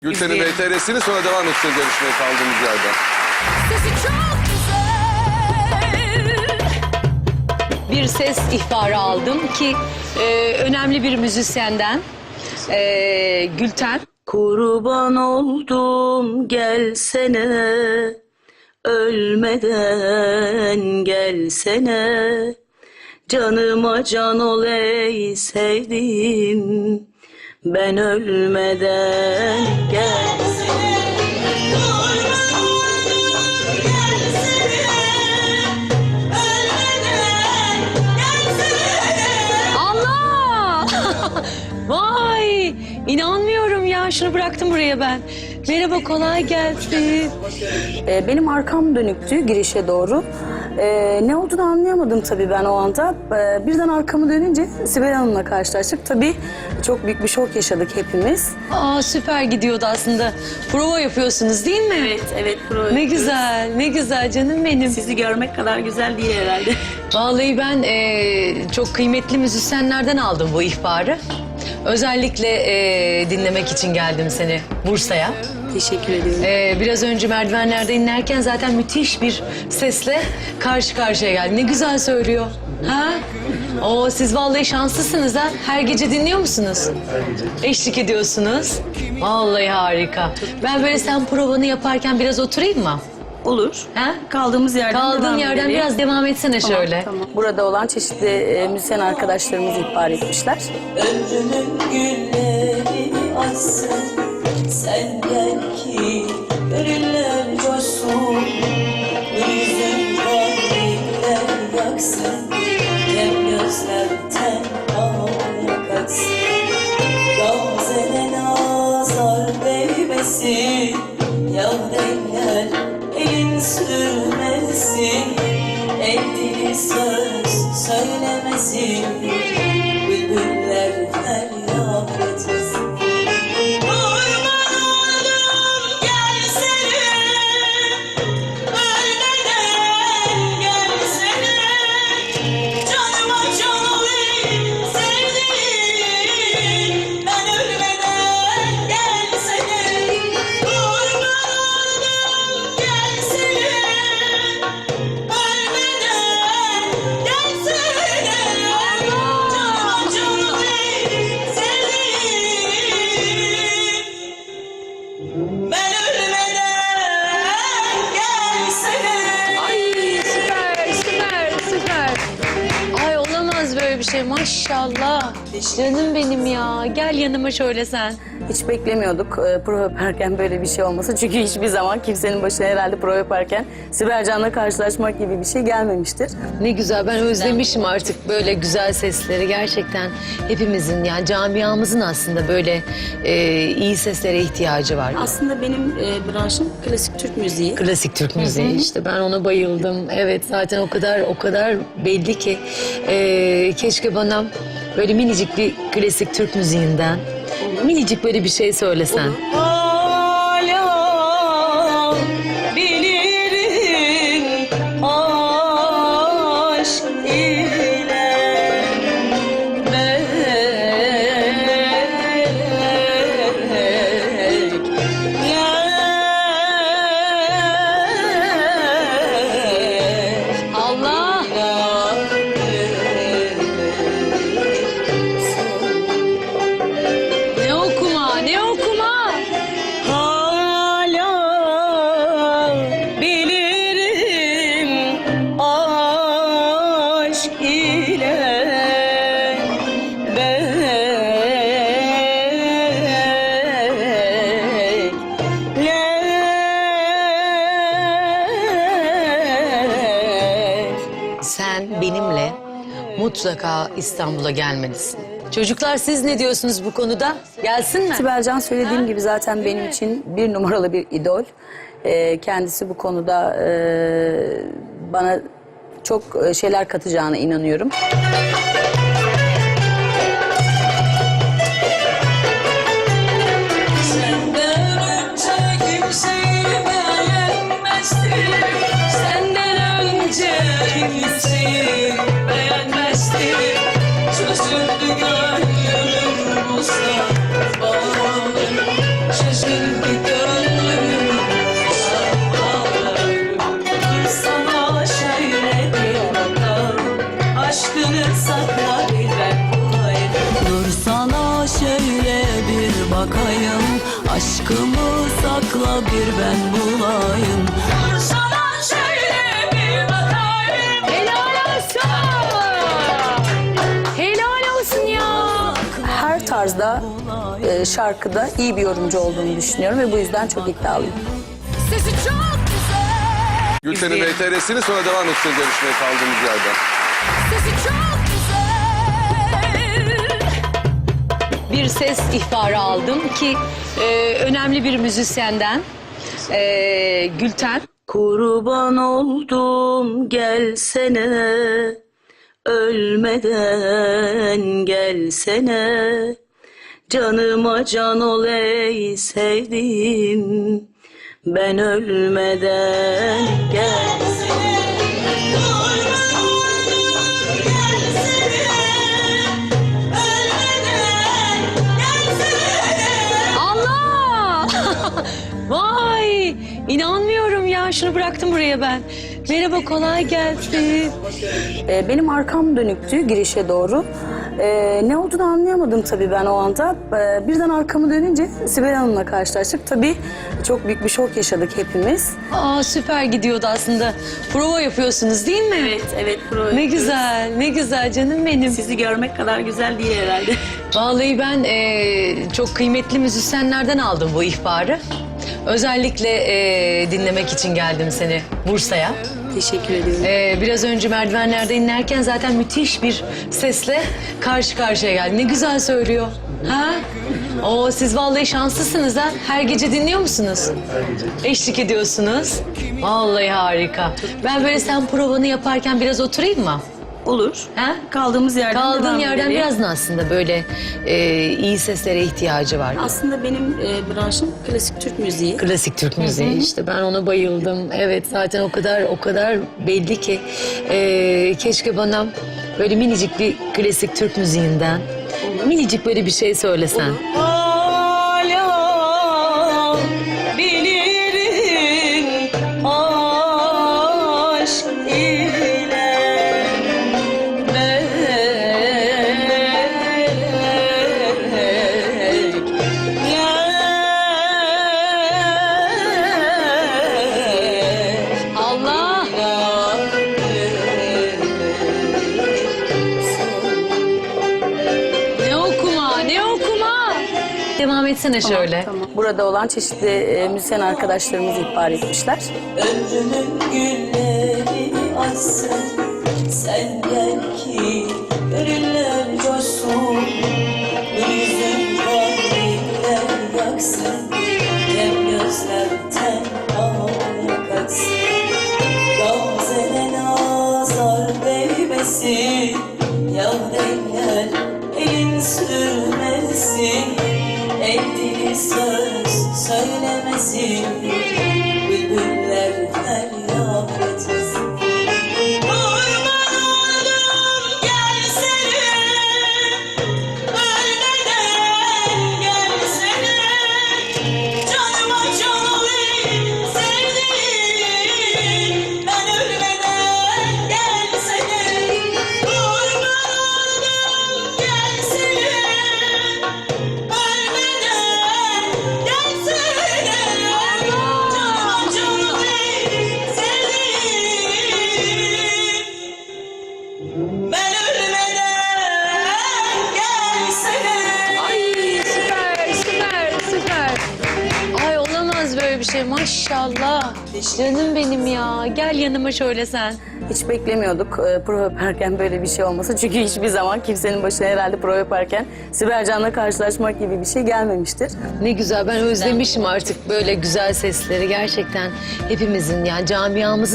Gülten'in VTR'sini sonra devam edeceğiz yarışmaya kaldığımız yerden. Sesi çok güzel. Bir ses ihbarı aldım ki önemli bir müzisyenden Gülten. Kurban oldum gelsene, ölmeden gelsene. Canıma can ol ey sevdiğim, ben ölmeden gelsene. Allah! Vay! İnanmıyorum ya. Şunu bıraktım buraya ben. Merhaba, kolay gelsin. Benim arkam dönüktü girişe doğru. Ne olduğunu anlayamadım tabii ben o anda. Birden arkamı dönünce Sibel Hanım'la karşılaştık. Tabii çok büyük bir şok yaşadık hepimiz. Aa, süper gidiyordu aslında. Prova yapıyorsunuz değil mi? Evet. Ne güzel, ne güzel canım benim. Sizi görmek kadar güzel değil herhalde. Vallahi ben çok kıymetli müzisyenlerden aldım bu ihbarı. Özellikle dinlemek için geldim seni Bursa'ya. Teşekkür ediyorum. Biraz önce merdivenlerde inlerken zaten müthiş bir sesle karşı karşıya geldi. Ne güzel söylüyor. Ha? Oo, siz vallahi şanslısınız ha. Her gece dinliyor musunuz? Eşlik ediyorsunuz. Vallahi harika. Ben böyle sen provanı yaparken biraz oturayım mı? Olur. Ha? Kaldığımız yerden Kaldığın yerden edelim. biraz devam etsene şöyle. Tamam. Burada olan çeşitli müzisyen arkadaşlarımız ihbar etmişler. Ömrümün gülleri açsın, sen gel ki gönüller coşsun. Yüzümden diller yaksın, kem gözlerden ağır kaçsın. Gamzene nazar değmesin, yav eller elin sürmesin. El dili söz söylemesin, bülbüller feryat etmesin. Kurban oldum gelsene, ölmeden gelsene. Canıma can olayım sevdiğim, ben ölmeden gelsene. Kurban oldum gelsene, ölmeden gelsene. Canıma can olayım sevdiğim, ben ölmeden gelsene. Ay süper. Ay olamaz böyle bir şey maşallah. Canım benim ya. Gel yanıma şöyle sen. Hiç beklemiyorduk prova yaparken böyle bir şey olması. Çünkü hiçbir zaman kimsenin başına herhalde prova yaparken Sibel Can'la karşılaşmak gibi bir şey gelmemiştir. Ne güzel, ben özlemişim artık böyle güzel sesleri. Gerçekten hepimizin, yani camiamızın aslında böyle iyi seslere ihtiyacı var. Aslında benim branşım klasik Türk müziği. Klasik Türk müziği işte, ben ona bayıldım. Evet, zaten o kadar belli ki keşke bana böyle minicik bir klasik Türk müziğinden minicik böyle bir şey söylesen. Hala bilirim aşk ile melekler. Allah! Ne okuma? Hala bilirim aşk ile bekler. Sen benimle mutlaka İstanbul'a gelmelisin. Çocuklar, siz ne diyorsunuz bu konuda? Gelsin mi? Sibel Can söylediğim gibi zaten benim için bir numaralı bir idol. Kendisi bu konuda bana çok şeyler katacağına inanıyorum. Senden önce kimseyi beğenmezdim. Senden önce kimseyi beğenmezdim. Çözüldü gönlüm Mustafa. Şaşırdım. Aşkımı sakla bir ben bulayım. Sana şöyle bir bakayım. Helal olsun. Helal olsun ya. Her tarzda şarkıda iyi bir yorumcu olduğunu düşünüyorum ve bu yüzden çok iddialıyım. Sesi çok güzel. Gülten'in VTR'sini sonra devam edeceğiz yarışmaya kaldığımız yerden. Sesi çok güzel. Bir ses ihbarı aldım ki önemli bir müzisyenden Gülten. Kurban oldum gelsene, ölmeden gelsene. Canıma can ol ey sevdiğim, ben ölmeden gelsene. Allah! Vay! İnanmıyorum ya. Şunu bıraktım buraya ben. Merhaba, kolay gelsin. Benim arkam dönüktü girişe doğru. Ne olduğunu anlayamadım tabii ben o anda. Birden arkamı dönünce Sibel Hanım'la karşılaştık. Tabii çok büyük bir şok yaşadık hepimiz. Aa, süper gidiyordu aslında. Prova yapıyorsunuz değil mi? Evet. Ne güzel, ne güzel canım benim. Sizi görmek kadar güzel değil herhalde. Vallahi ben çok kıymetli müzisyenlerden aldım bu ihbarı. Özellikle dinlemek için geldim seni Bursa'ya. Teşekkür ediyorum. Biraz önce merdivenlerde inlerken zaten müthiş bir sesle karşı karşıya geldi. Ne güzel söylüyor. Ha? Oo, siz vallahi şanslısınız ha. Her gece dinliyor musunuz? Eşlik ediyorsunuz. Vallahi harika. Ben böyle sen provanı yaparken biraz oturayım mı? Olur. Ha? Kaldığımız yerden Kaldığın devam yerden edelim. biraz aslında böyle iyi seslere ihtiyacı var. Aslında benim branşım klasik Türk müziği. Klasik Türk müziği işte, ben ona bayıldım. Evet, zaten o kadar belli ki keşke bana böyle minicik bir klasik Türk müziğinden minicik böyle bir şey söylesen. Hala bilirim aşk ile Allah! Ne okuma, ne okuma! Devam etsene şöyle. Tamam. Burada olan çeşitli müzisyen arkadaşlarımız ihbar etmişler. ömrümün gülleri açsın. Sen gel ki gönüller coşsun. Yüzün kalbimler yaksın. Hem gözlerden havaya kaçsın. Gamzene nazar değmesin. Yar eller elin sürmesin. El dili söz söylemesin. Bülbüller feryat etmesin. Kurban oldum gelsene, ölmeden gelsene. Canıma can olayım sevdiğim, ben ölmeden gelsene. Kurban oldum gelsene, ölmeden gelsene. Canıma can olayım sevdiğim, ben ölmeden gelsene. Ay süper, süper, süper. Ay olamaz böyle bir şey, maşallah. Canım benim ya. Gel yanıma şöyle sen. Hiç beklemiyorduk prova yaparken böyle bir şey olması. Çünkü hiçbir zaman kimsenin başına herhalde prova yaparken Sibel Can'la karşılaşmak gibi bir şey gelmemiştir. Ne güzel, ben özlemişim artık böyle güzel sesleri gerçekten hepimizin, yani camiamızın